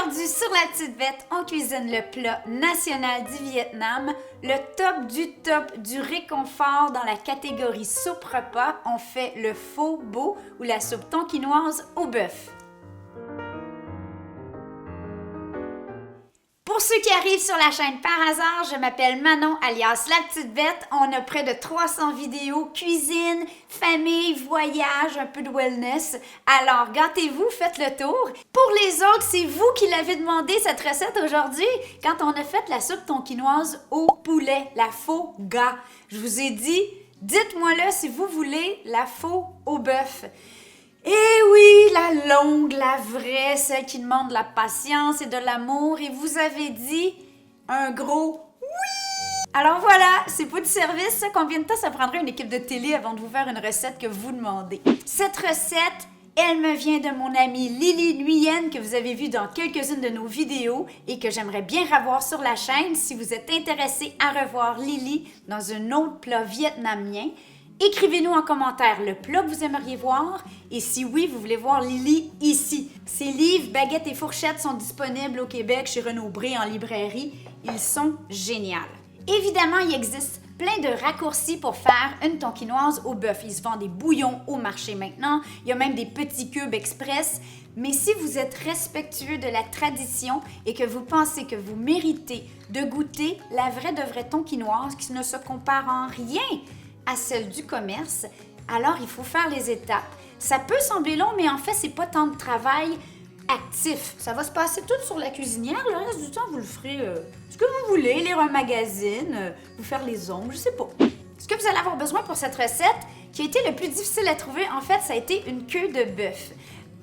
Aujourd'hui, sur La Petite Bête, on cuisine le plat national du Vietnam, le top du réconfort dans la catégorie soupe repas. On fait le pho bo ou la soupe tonkinoise au bœuf. Pour ceux qui arrivent sur la chaîne par hasard, je m'appelle Manon alias La Petite Bête. On a près de 300 vidéos cuisine, famille, voyage, un peu de wellness. Alors gâtez-vous, faites le tour. Pour les autres, c'est vous qui l'avez demandé cette recette aujourd'hui quand on a fait la soupe tonkinoise au poulet, la pho ga. Je vous ai dit, dites-moi là si vous voulez la pho au bœuf. Eh oui, la longue, la vraie, celle qui demande de la patience et de l'amour. Et vous avez dit un gros oui! Alors voilà, c'est pas du service. Combien de temps ça prendrait une équipe de télé avant de vous faire une recette que vous demandez? Cette recette, elle me vient de mon amie Lily Nguyen que vous avez vu dans quelques-unes de nos vidéos et que j'aimerais bien revoir sur la chaîne si vous êtes intéressé à revoir Lily dans un autre plat vietnamien. Écrivez-nous en commentaire le plat que vous aimeriez voir et si oui, vous voulez voir Lily ici. Ses livres, baguettes et fourchettes sont disponibles au Québec chez Renaud-Bré en librairie. Ils sont géniaux. Évidemment, il existe plein de raccourcis pour faire une tonkinoise au bœuf. Il se vend des bouillons au marché maintenant. Il y a même des petits cubes express. Mais si vous êtes respectueux de la tradition et que vous pensez que vous méritez de goûter la vraie de vraie tonkinoise qui ne se compare en rien à celle du commerce, alors il faut faire les étapes. Ça peut sembler long, mais en fait, c'est pas tant de travail actif. Ça va se passer tout sur la cuisinière. Le reste du temps, vous le ferez ce que vous voulez, lire un magazine, vous faire les ongles, je sais pas. Ce que vous allez avoir besoin pour cette recette, qui a été le plus difficile à trouver, en fait, ça a été une queue de bœuf.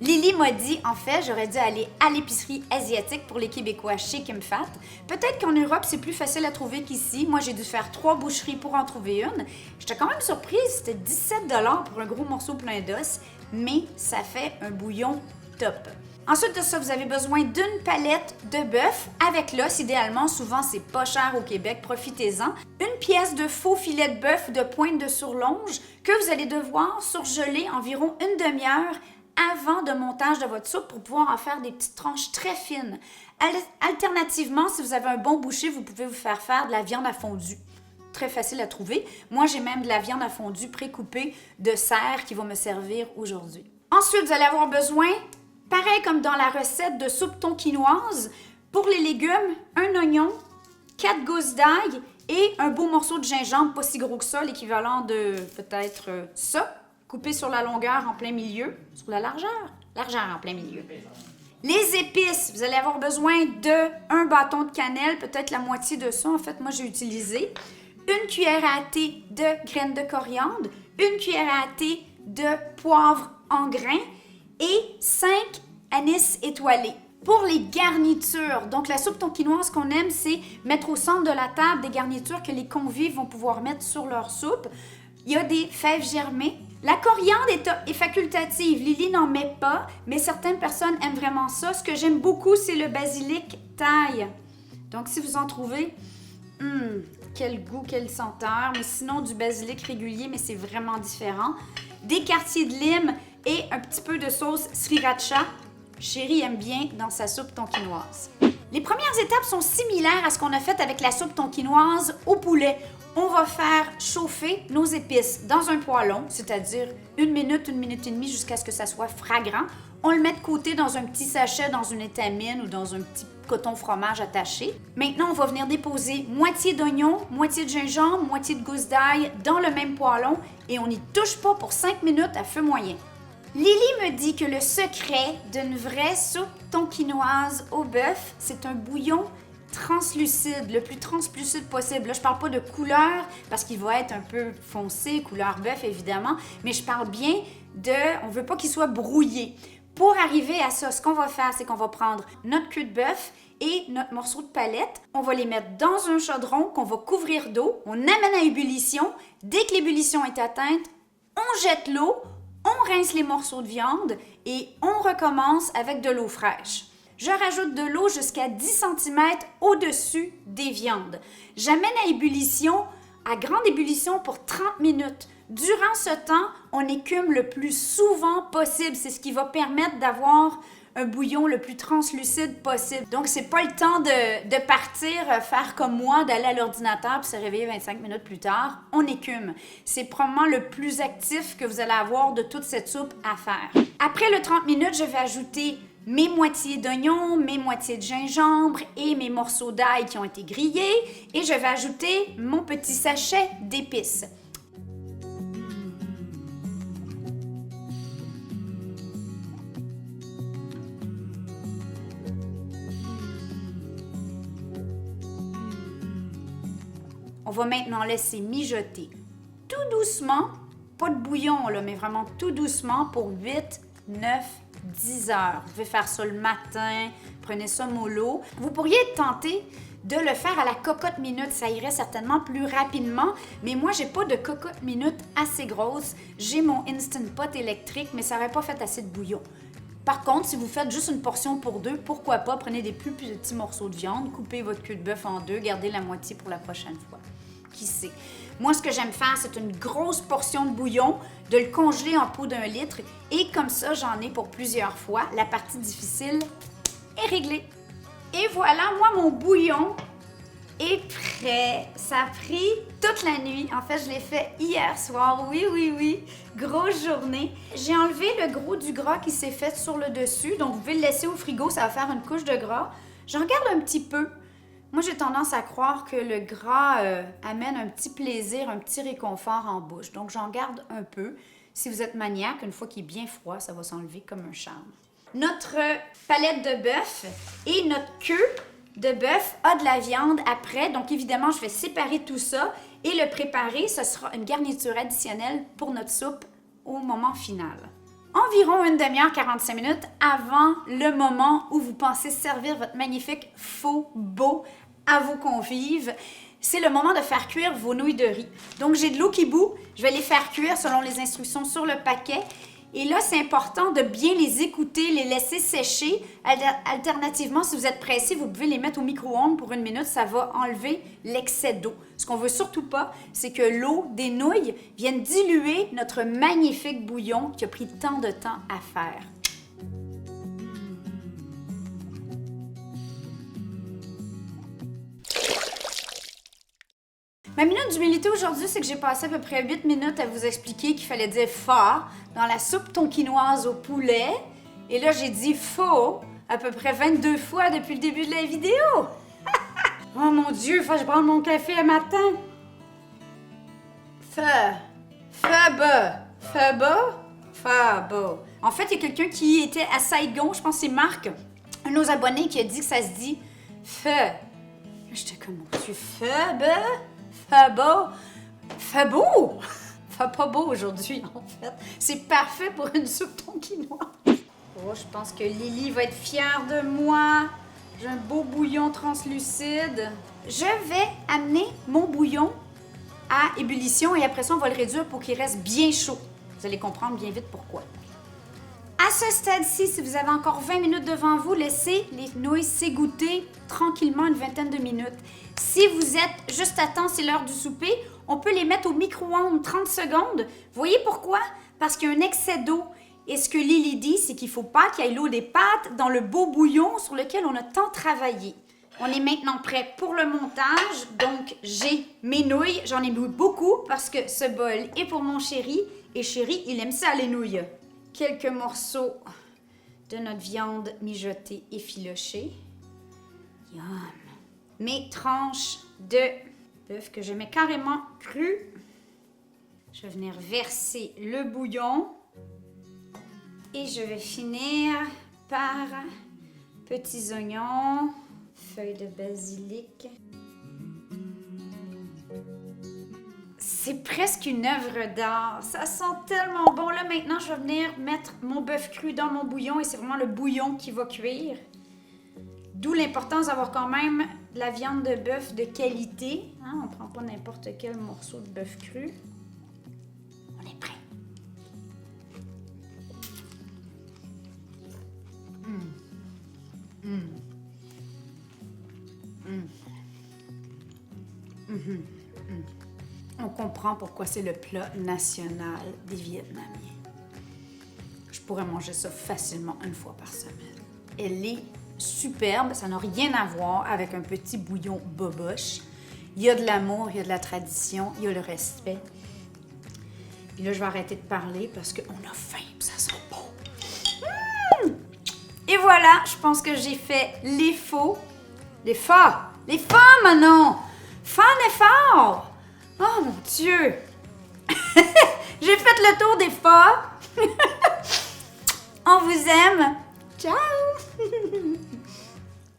Lily m'a dit, en fait, j'aurais dû aller à l'épicerie asiatique pour les Québécois chez Kim Fat. Peut-être qu'en Europe, c'est plus facile à trouver qu'ici. Moi, j'ai dû faire 3 boucheries pour en trouver une. J'étais quand même surprise, c'était 17 $ pour un gros morceau plein d'os, mais ça fait un bouillon top. Ensuite de ça, vous avez besoin d'une palette de bœuf avec l'os, idéalement. Souvent, c'est pas cher au Québec, profitez-en. Une pièce de faux filet de bœuf de pointe de surlonge que vous allez devoir surgeler environ une demi-heure avant de montage de votre soupe pour pouvoir en faire des petites tranches très fines. Alternativement, si vous avez un bon boucher, vous pouvez vous faire de la viande à fondue. Très facile à trouver. Moi, j'ai même de la viande à fondue pré-coupée de cerf qui va me servir aujourd'hui. Ensuite, vous allez avoir besoin, pareil comme dans la recette de soupe tonkinoise, pour les légumes, un oignon, 4 gousses d'ail et un beau morceau de gingembre, pas si gros que ça, l'équivalent de peut-être ça. Coupé sur la longueur en plein milieu, sur la largeur en plein milieu. Les épices, vous allez avoir besoin de un bâton de cannelle, peut-être la moitié de ça, en fait, moi j'ai utilisé. Une cuillère à thé de graines de coriandre, une cuillère à thé de poivre en grains et 5 anis étoilés. Pour les garnitures, donc la soupe tonkinoise qu'on aime, c'est mettre au centre de la table des garnitures que les convives vont pouvoir mettre sur leur soupe. Il y a des fèves germées. La coriandre est facultative. Lily n'en met pas, mais certaines personnes aiment vraiment ça. Ce que j'aime beaucoup, c'est le basilic thaï. Donc, si vous en trouvez, quel goût, quelle senteur. Mais sinon, du basilic régulier, mais c'est vraiment différent. Des quartiers de lime et un petit peu de sauce sriracha. Chérie aime bien dans sa soupe tonkinoise. Les premières étapes sont similaires à ce qu'on a fait avec la soupe tonkinoise au poulet. On va faire chauffer nos épices dans un poêlon, c'est-à-dire 1 minute et demie jusqu'à ce que ça soit fragrant. On le met de côté dans un petit sachet, dans une étamine ou dans un petit coton fromage attaché. Maintenant, on va venir déposer moitié d'oignon, moitié de gingembre, moitié de gousse d'ail dans le même poêlon et on n'y touche pas pour 5 minutes à feu moyen. Lily me dit que le secret d'une vraie soupe tonkinoise au bœuf, c'est un bouillon translucide, le plus translucide possible. Là, je parle pas de couleur parce qu'il va être un peu foncé, couleur bœuf évidemment, mais je parle bien on veut pas qu'il soit brouillé. Pour arriver à ça, ce qu'on va faire, c'est qu'on va prendre notre queue de bœuf et notre morceau de palette. On va les mettre dans un chaudron qu'on va couvrir d'eau. On amène à ébullition. Dès que l'ébullition est atteinte, on jette l'eau, on rince les morceaux de viande et on recommence avec de l'eau fraîche. Je rajoute de l'eau jusqu'à 10 cm au-dessus des viandes. J'amène à ébullition, à grande ébullition pour 30 minutes. Durant ce temps, on écume le plus souvent possible. C'est ce qui va permettre d'avoir un bouillon le plus translucide possible. Donc, c'est pas le temps de partir faire comme moi, d'aller à l'ordinateur puis se réveiller 25 minutes plus tard. On écume. C'est probablement le plus actif que vous allez avoir de toute cette soupe à faire. Après le 30 minutes, je vais ajouter mes moitiés d'oignons, mes moitiés de gingembre et mes morceaux d'ail qui ont été grillés. Et je vais ajouter mon petit sachet d'épices. On va maintenant laisser mijoter tout doucement, pas de bouillon là, mais vraiment tout doucement pour 8, 9, 10 heures. Vous pouvez faire ça le matin, prenez ça mollo. Vous pourriez être tenté de le faire à la cocotte minute, ça irait certainement plus rapidement, mais moi j'ai pas de cocotte minute assez grosse. J'ai mon Instant Pot électrique, mais ça n'aurait pas fait assez de bouillon. Par contre, si vous faites juste une portion pour deux, pourquoi pas, prenez des plus petits morceaux de viande, coupez votre queue de bœuf en deux, gardez la moitié pour la prochaine fois. Qui sait? Moi, ce que j'aime faire, c'est une grosse portion de bouillon, de le congeler en pot d'1 litre, et comme ça, j'en ai pour plusieurs fois. La partie difficile est réglée. Et voilà, moi, mon bouillon est prêt. Ça a pris toute la nuit. En fait, je l'ai fait hier soir. Oui. Grosse journée. J'ai enlevé le gros du gras qui s'est fait sur le dessus. Donc, vous pouvez le laisser au frigo. Ça va faire une couche de gras. J'en garde un petit peu. Moi, j'ai tendance à croire que le gras amène un petit plaisir, un petit réconfort en bouche. Donc, j'en garde un peu. Si vous êtes maniaque, une fois qu'il est bien froid, ça va s'enlever comme un charme. Notre palette de bœuf et notre queue de bœuf a de la viande après. Donc, évidemment, je vais séparer tout ça et le préparer. Ce sera une garniture additionnelle pour notre soupe au moment final. Environ une demi-heure, 45 minutes avant le moment où vous pensez servir votre magnifique faux beau à vos convives. C'est le moment de faire cuire vos nouilles de riz. Donc, j'ai de l'eau qui bout. Je vais les faire cuire selon les instructions sur le paquet. Et là, c'est important de bien les écouter, les laisser sécher. Alternativement, si vous êtes pressé, vous pouvez les mettre au micro-ondes pour 1 minute. Ça va enlever l'excès d'eau. Ce qu'on veut surtout pas, c'est que l'eau des nouilles vienne diluer notre magnifique bouillon qui a pris tant de temps à faire. Ma minute d'humilité aujourd'hui, c'est que j'ai passé à peu près 8 minutes à vous expliquer qu'il fallait dire « fa » dans la soupe tonkinoise au poulet. Et là, j'ai dit « faux » à peu près 22 fois depuis le début de la vidéo. Oh mon Dieu, faut que je prenne mon café le matin. Faba. En fait, il y a quelqu'un qui était à Saigon, je pense que c'est Marc, un de nos abonnés, qui a dit que ça se dit « fe ». J'étais comme « mon Dieu, faba ». Fait beau! Fait pas beau aujourd'hui, en fait. C'est parfait pour une soupe tonkinoise. Oh, je pense que Lily va être fière de moi. J'ai un beau bouillon translucide. Je vais amener mon bouillon à ébullition et après ça, on va le réduire pour qu'il reste bien chaud. Vous allez comprendre bien vite pourquoi. À ce stade-ci, si vous avez encore 20 minutes devant vous, laissez les nouilles s'égoutter tranquillement une vingtaine de minutes. Si vous êtes juste à temps, c'est l'heure du souper, on peut les mettre au micro-ondes 30 secondes. Vous voyez pourquoi? Parce qu'il y a un excès d'eau. Et ce que Lily dit, c'est qu'il ne faut pas qu'il y ait l'eau des pâtes dans le beau bouillon sur lequel on a tant travaillé. On est maintenant prêt pour le montage. Donc, j'ai mes nouilles. J'en ai mis beaucoup parce que ce bol est pour mon chéri. Et chéri, il aime ça, les nouilles. Quelques morceaux de notre viande mijotée effilochée. Yum! Mes tranches de bœuf que je mets carrément cru. Je vais venir verser le bouillon. Et je vais finir par petits oignons, feuilles de basilic. C'est presque une œuvre d'art. Ça sent tellement bon. Là, maintenant, je vais venir mettre mon bœuf cru dans mon bouillon et c'est vraiment le bouillon qui va cuire. D'où l'importance d'avoir quand même de la viande de bœuf de qualité. Hein? On ne prend pas n'importe quel morceau de bœuf cru. On est prêt. On comprend pourquoi c'est le plat national des Vietnamiens. Je pourrais manger ça facilement 1 fois par semaine. Elle est superbe. Ça n'a rien à voir avec un petit bouillon boboche. Il y a de l'amour, il y a de la tradition, il y a le respect. Puis là, je vais arrêter de parler parce qu'on a faim et ça sent bon. Et voilà, je pense que j'ai fait les faux. Les forts, Manon! Fais un effort! Oh mon Dieu! J'ai fait le tour des forts. On vous aime. Ciao!